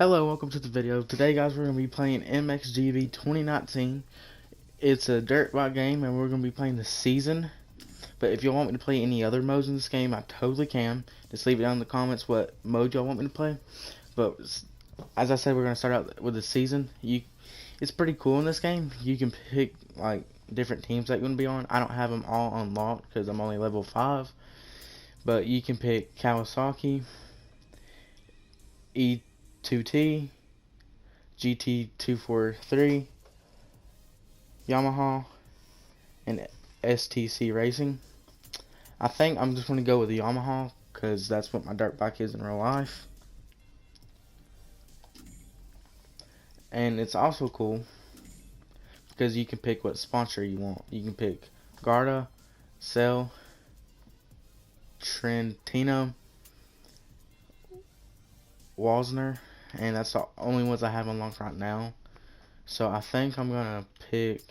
Hello, welcome to the video. Today guys, we're going to be playing MXGB 2019. It's a dirt bike game and we're going to be playing the season. But if you want me to play any other modes in this game, I totally can. Just leave it down in the comments what mode y'all want me to play. But as I said, we're going to start out with the season. It's pretty cool in this game. You can pick like different teams that you're going to be on. I don't have them all unlocked because I'm only level 5. But you can pick Kawasaki, E2T, GT243, Yamaha, and STC Racing. I think I'm just going to go with the Yamaha because that's what my dirt bike is in real life. And it's also cool because you can pick what sponsor you want. You can pick Garda, Cell, Trentino, Walsner, and that's the only ones I have unlocked right now. So I think I'm gonna pick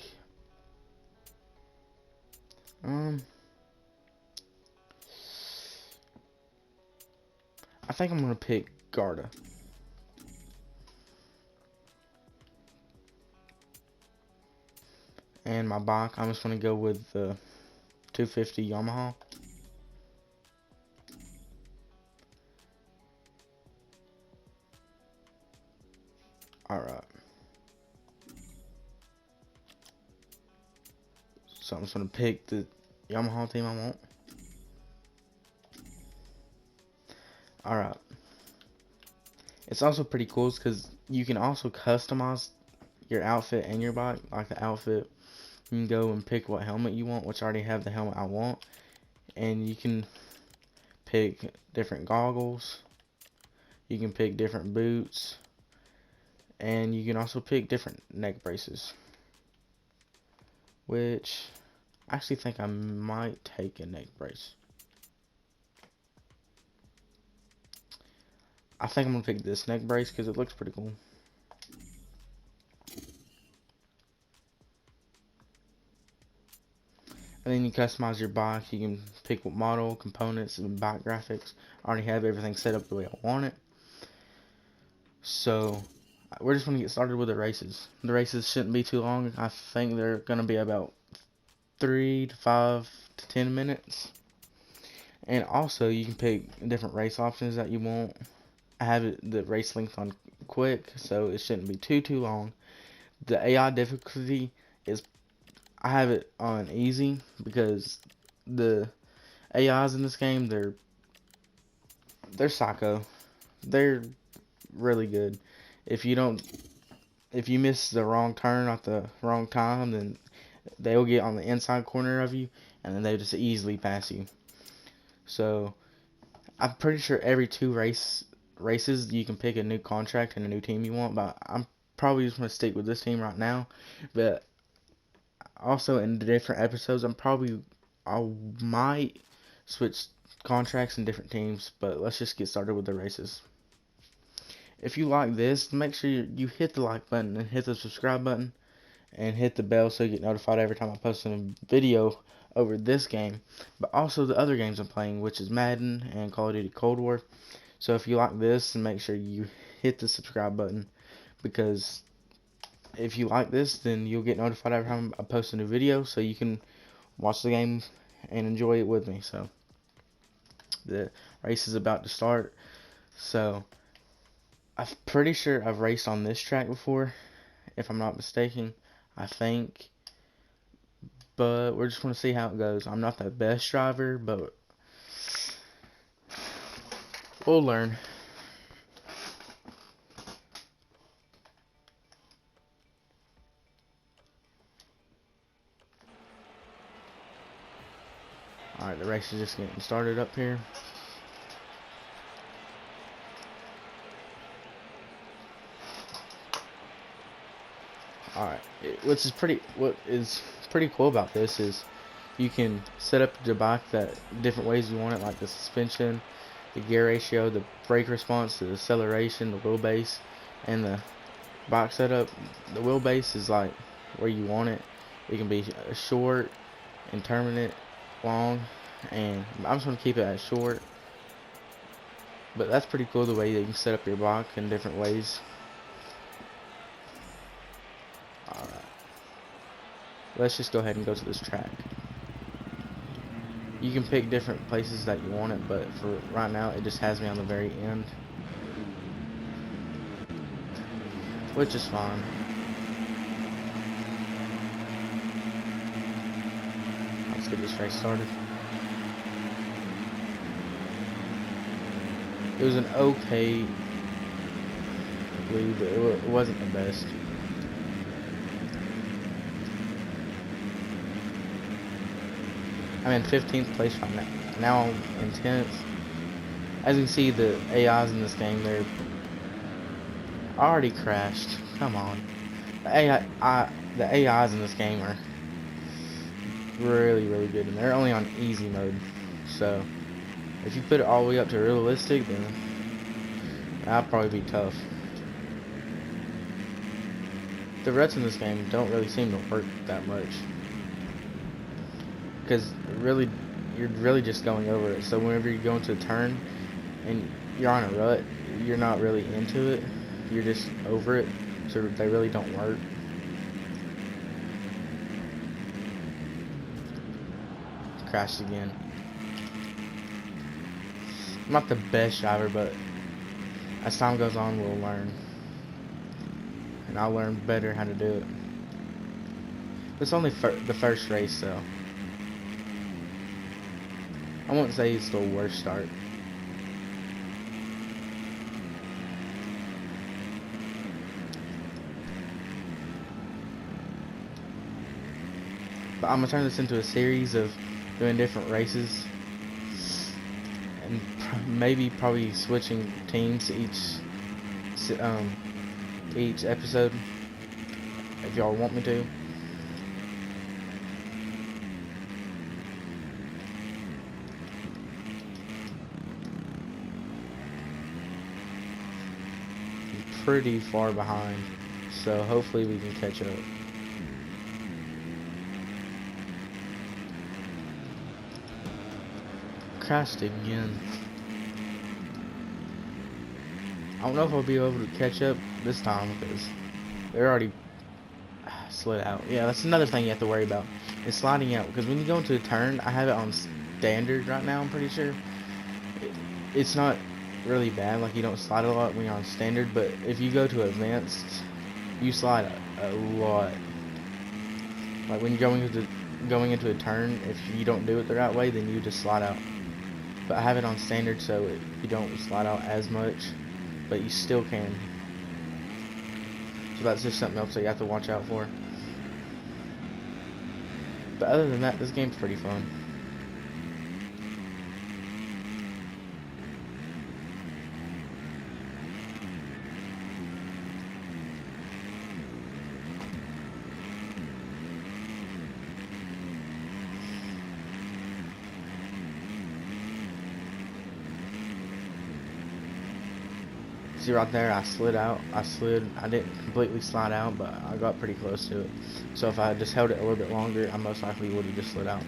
Garda. And my bike, I'm just gonna go with the 250 Yamaha. Alright. So I'm just gonna pick the Yamaha team I want. Alright. It's also pretty cool because you can also customize your outfit and your bike. Like the outfit, you can go and pick what helmet you want, which I already have the helmet I want. And you can pick different goggles. You can pick different boots. And you can also pick different neck braces. Which, I actually think I might take a neck brace. I think I'm going to pick this neck brace because it looks pretty cool. And then you customize your bike. You can pick what model, components, and bike graphics. I already have everything set up the way I want it. So, we're just going to get started with the races. The races shouldn't be too long. I think they're going to be about 3 to 5 to 10 minutes. And also, you can pick different race options that you want. I have the race length on quick, so it shouldn't be too long. The AI difficulty is, I have it on easy because the AIs in this game, they're psycho. They're really good. If you miss the wrong turn at the wrong time, then they'll get on the inside corner of you, and then they just easily pass you. So I'm pretty sure every 2 races you can pick a new contract and a new team you want, but I'm probably just going to stick with this team right now. But also in the different episodes, I might switch contracts and different teams, but let's just get started with the races. If you like this, make sure you hit the like button and hit the subscribe button and hit the bell so you get notified every time I post a video over this game, but also the other games I'm playing, which is Madden and Call of Duty Cold War. So if you like this, then make sure you hit the subscribe button, because if you like this, then you'll get notified every time I post a new video, so you can watch the game and enjoy it with me. So the race is about to start. So I'm pretty sure I've raced on this track before, if I'm not mistaken, I think. But we're just going to see how it goes. I'm not the best driver, but we'll learn. Alright, the race is just getting started up here. Alright, what is pretty cool about this is you can set up the bike that different ways you want it, like the suspension, the gear ratio, the brake response, the acceleration, the wheelbase, and the bike setup. The wheelbase is like where you want it. It can be short, intermittent, long, and I'm just going to keep it at short. But that's pretty cool, the way that you can set up your block in different ways. Alright. Let's just go ahead and go to this track. You can pick different places that you want it, but for right now it just has me on the very end, which is fine. Let's get this race started. It was an okay lead, but it wasn't the best. I'm in 15th place right now. Now I'm in 10th. As you can see, the AIs in this game, they're already crashed. Come on. The AIs in this game are really, really good, and they're only on easy mode. So if you put it all the way up to realistic, then that'll probably be tough. The ruts in this game don't really seem to work that much, because really, you're really just going over it. So whenever you go into a turn and you're on a rut, you're not really into it. You're just over it. So they really don't work. Crashed again. I'm not the best driver, but as time goes on, we'll learn. And I'll learn better how to do it. It's only the first race, though. I wouldn't say it's the worst start. But I'm gonna turn this into a series of doing different races, and probably switching teams each episode, if y'all want me to. I'm pretty far behind, so hopefully we can catch up. Crashed again. I don't know if I'll be able to catch up this time, because they're already slid out. Yeah, that's another thing you have to worry about, is sliding out. Because when you go into a turn, I have it on standard right now, I'm pretty sure. It's not really bad, like you don't slide a lot when you're on standard, but if you go to advanced, you slide a lot. Like when you're going into a turn, if you don't do it the right way, then you just slide out. But I have it on standard, so you don't slide out as much, but you still can. So that's just something else that you have to watch out for. But other than that, this game's pretty fun. See right there, I slid out. I didn't completely slide out, but I got pretty close to it. So if I had just held it a little bit longer, I most likely would have just slid out.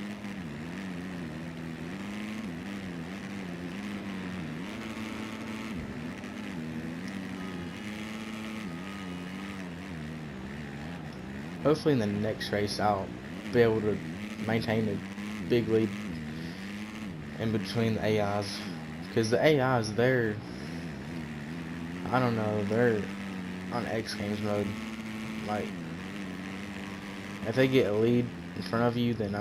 Hopefully in the next race, I'll be able to maintain a big lead in between the AIs. Because the AIs, I don't know, they're on X Games mode. Like, if they get a lead in front of you, then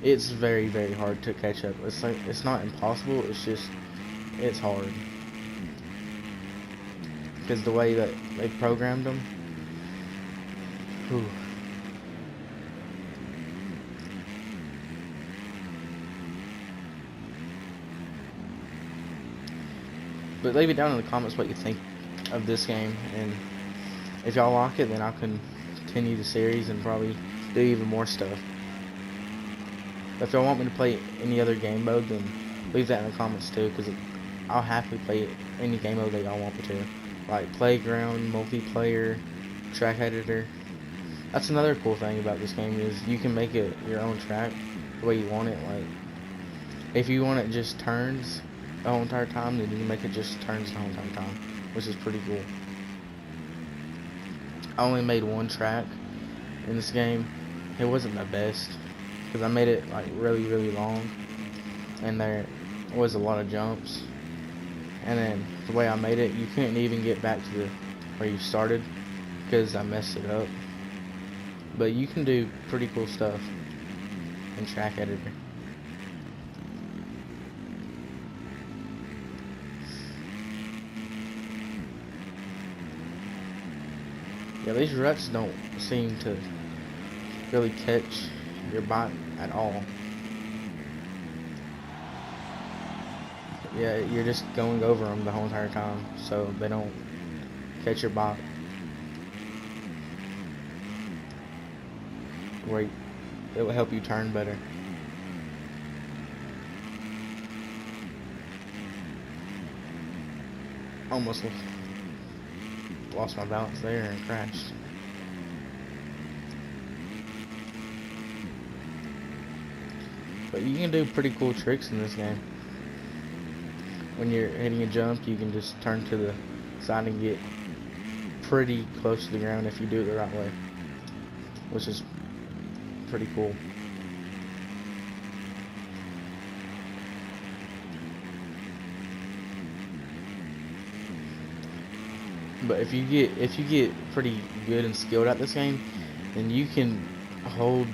it's very, very hard to catch up. It's like, it's not impossible, it's hard. Because the way that they programmed them. Whew. But leave it down in the comments what you think of this game, and if y'all like it, then I'll continue the series and probably do even more stuff. If y'all want me to play any other game mode, then leave that in the comments too, because I'll happily play any game mode that y'all want me to, like playground, multiplayer, track editor. That's another cool thing about this game, is you can make it your own track the way you want it. Like, if you want it just turns, the whole entire time, then you can make it just turns the whole entire time, which is pretty cool. I only made one track in this game. It wasn't the best because I made it like really long, and there was a lot of jumps. And then the way I made it, you couldn't even get back to where you started because I messed it up. But you can do pretty cool stuff in Track Editor. Yeah, these ruts don't seem to really catch your bike at all. Yeah, you're just going over them the whole entire time, so they don't catch your bike. Where it will help you turn better. Almost lost my balance there and crashed. But you can do pretty cool tricks in this game. When you're hitting a jump, you can just turn to the side and get pretty close to the ground if you do it the right way, which is pretty cool. But if you get pretty good and skilled at this game, then you can hold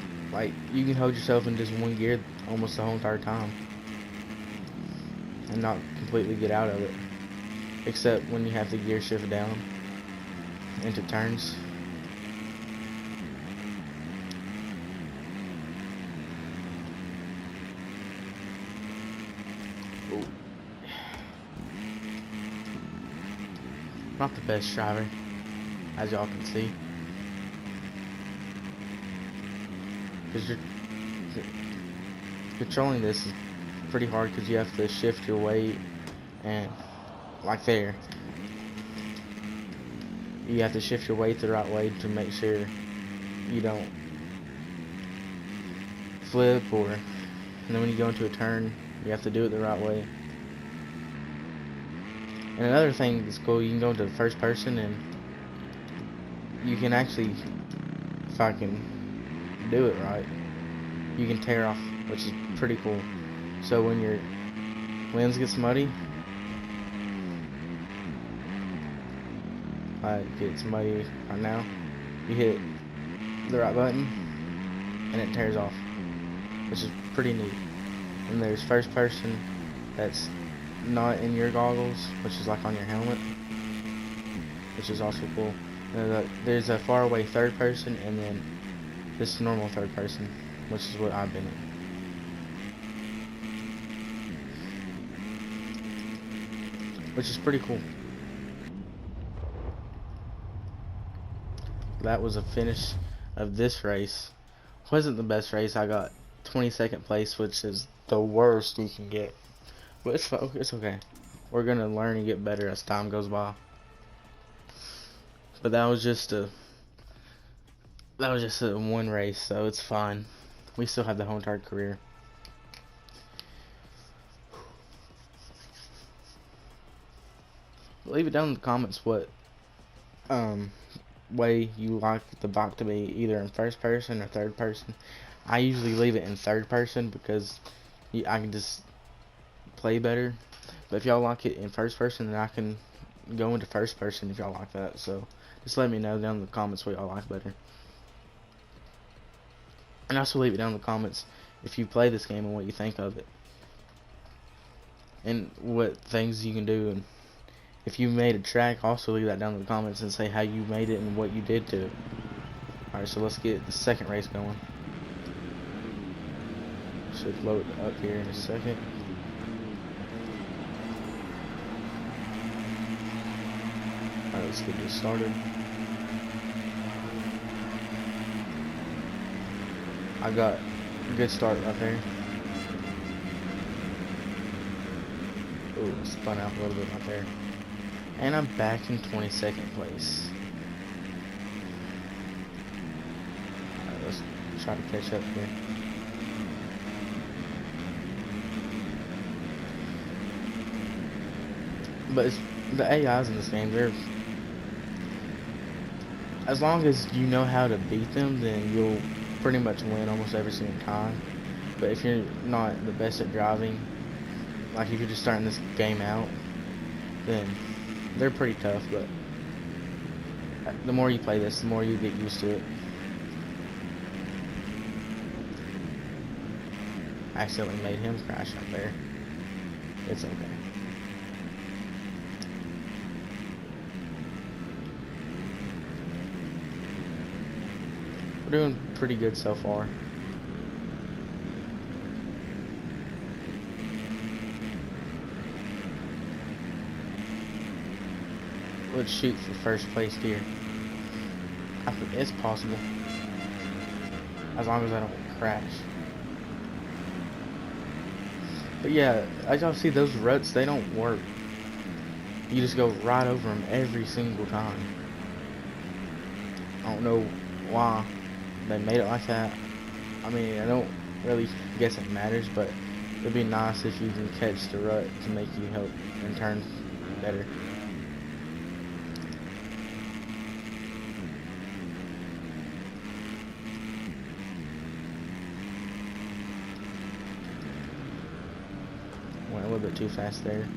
yourself in just one gear almost the whole entire time and not completely get out of it, except when you have to gear shift down into turns. Ooh. Not the best driver, as y'all can see, because controlling this is pretty hard because you have to shift your weight, and like there, you have to shift your weight the right way to make sure you don't flip, and then when you go into a turn, you have to do it the right way. And another thing that's cool, you can go into the first person and you can actually, if I can do it right, you can tear off, which is pretty cool. So when your lens gets muddy, like it's muddy right now, you hit the right button and it tears off, which is pretty neat. And there's first person that's not in your goggles, which is like on your helmet, which is also cool. There's a far away third person, and then this normal third person, which is what I've been in. Which is pretty cool. That was a finish of this race. Wasn't the best race. I got 22nd place, which is the worst you can get. But it's okay. We're gonna learn and get better as time goes by. But that was just a one race, so it's fine. We still have the whole entire career. Leave it down in the comments what way you like the bike to be, either in first person or third person. I usually leave it in third person because I can just play better. But if y'all like it in first person, then I can go into first person if y'all like that. So just let me know down in the comments what y'all like better. And also leave it down in the comments if you play this game and what you think of it, and what things you can do. And if you made a track, also leave that down in the comments and say how you made it and what you did to it. Alright, so let's get the second race going. Should load up here in a second. Alright, let's get this started. I got a good start right there. Ooh, spun out a little bit right there. And I'm back in 22nd place. Alright, let's try to catch up here. But the AIs in this game, they're, as long as you know how to beat them, then you'll pretty much win almost every single time. But if you're not the best at driving, like if you're just starting this game out, then they're pretty tough. But the more you play this, the more you get used to it. I accidentally made him crash up there. It's okay. We're doing pretty good so far. Let's shoot for first place here. I think it's possible, as long as I don't crash. But yeah, as y'all see, those ruts, they don't work. You just go right over them every single time. I don't know why they made it like that. I mean, I don't really guess it matters, but it'd be nice if you can catch the rut to make you help and turn better. Went a little bit too fast there.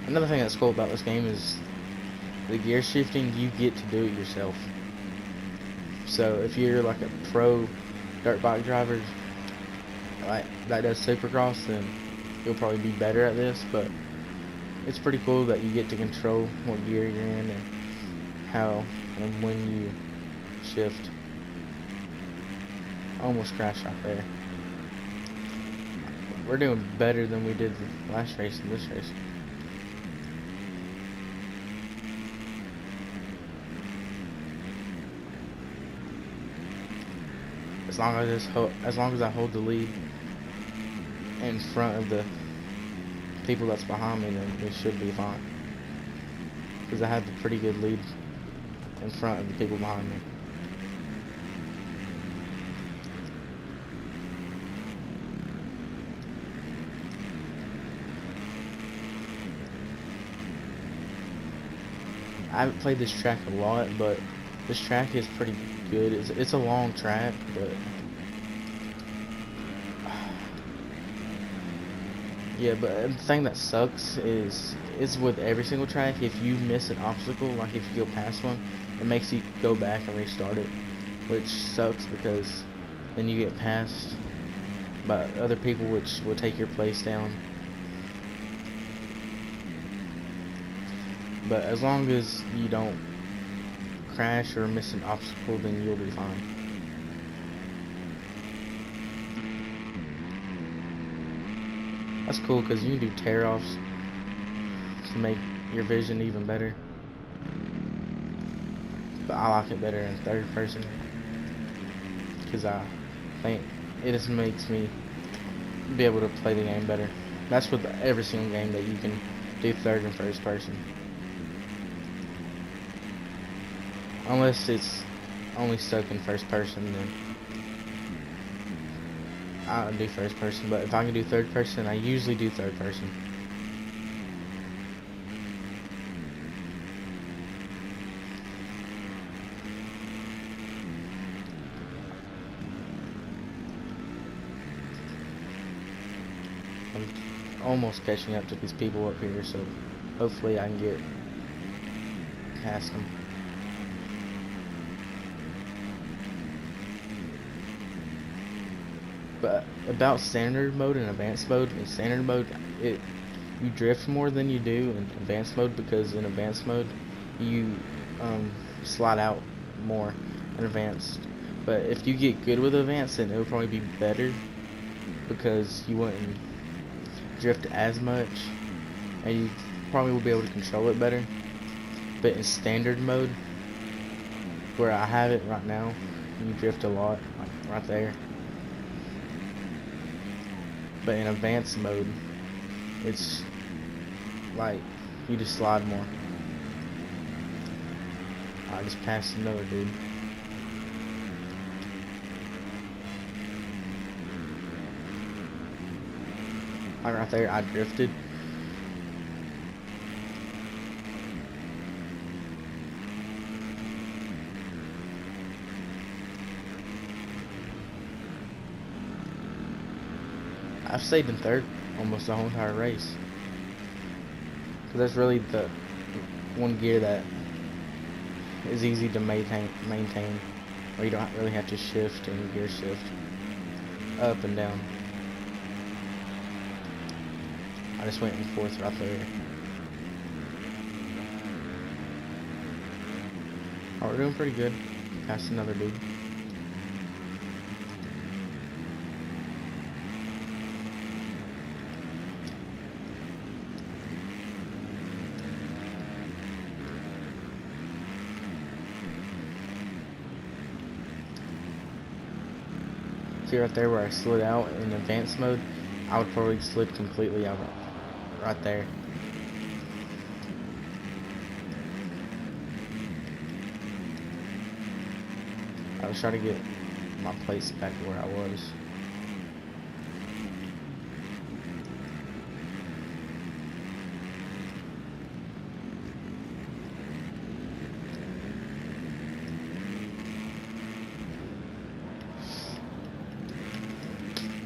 Another thing that's cool about this game is the gear shifting. You get to do it yourself. So if you're like a pro dirt bike driver like that does Supercross, then you'll probably be better at this. But it's pretty cool that you get to control what gear you're in and how and when you shift. Almost crashed right there. We're doing better than we did the last race and this race. As long as I hold the lead in front of the people that's behind me, then we should be fine. Because I have a pretty good lead in front of the people behind me. I haven't played this track a lot, but this track is pretty good. It's a long track, but yeah. But the thing that sucks is with every single track. If you miss an obstacle, like if you go past one, it makes you go back and restart it, which sucks because then you get passed by other people, which will take your place down. But as long as you don't crash or miss an obstacle, then you'll be fine. That's cool because you can do tear-offs to make your vision even better. But I like it better in third person because I think it just makes me be able to play the game better. That's with every single game that you can do third and first person. Unless it's only stuck in first person, then I don't do first person. But if I can do third person, I usually do third person. I'm almost catching up to these people up here, so hopefully I can get past them. But about standard mode and advanced mode, in standard mode, you drift more than you do in advanced mode, because in advanced mode you slide out more in advanced. But if you get good with advanced, then it'll probably be better because you wouldn't drift as much and you probably will be able to control it better. But in standard mode, where I have it right now, you drift a lot, like right there. But in advanced mode, it's like you just slide more. I just passed another dude. Like right there, I drifted. I've stayed in third almost the whole entire race. Because that's really the one gear that is easy to maintain, where you don't really have to shift and gear shift up and down. I just went in fourth right there. Oh, we're doing pretty good. Passed another dude. See right there where I slid out in advanced mode, I would probably slid completely out right there. I was trying to get my place back where I was.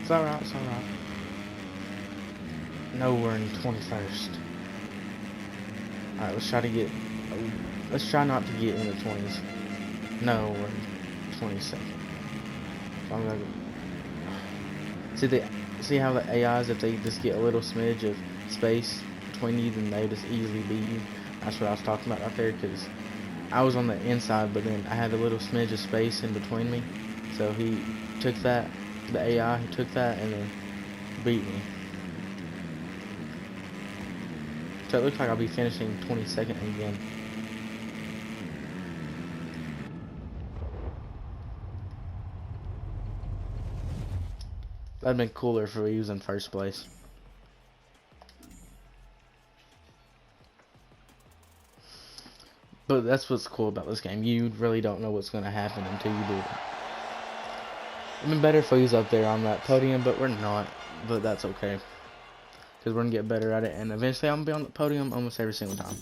It's alright, it's alright. No, we're in 21st. Alright, let's try not to get in the 20s. No, we're in 22nd. So I'm gonna see how the AIs, if they just get a little smidge of space between you, then they just easily beat you. That's what I was talking about right there, because I was on the inside, but then I had a little smidge of space in between me. So he took that, the AI, he took that and then beat me. So it looks like I'll be finishing 22nd again. That'd been cooler if we was in first place. But that's what's cool about this game. You really don't know what's going to happen until you do it. It'd been better if we was up there on that podium, but we're not. But that's okay. Because we're going to get better at it. And eventually I'm going to be on the podium almost every single time.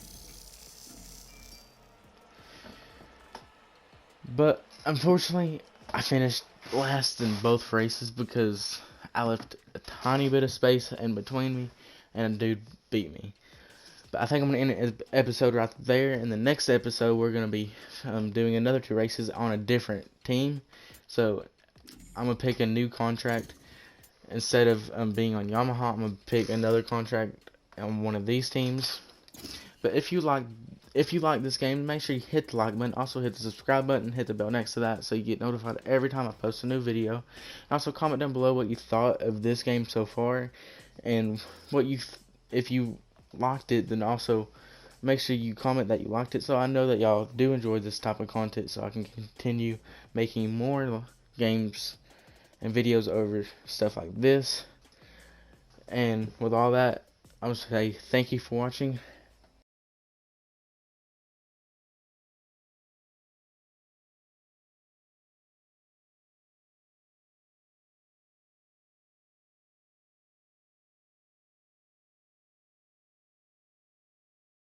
But unfortunately, I finished last in both races because I left a tiny bit of space in between me and a dude beat me. But I think I'm going to end the episode right there. In the next episode, we're going to be doing another 2 races on a different team. So I'm going to pick a new contract. Instead of being on Yamaha, I'm going to pick another contract on one of these teams. But if you like this game, make sure you hit the like button. Also hit the subscribe button. Hit the bell next to that so you get notified every time I post a new video. And also comment down below what you thought of this game so far. And if you liked it, then also make sure you comment that you liked it so I know that y'all do enjoy this type of content, so I can continue making more games and videos over stuff like this. And with all that, I would say thank you for watching.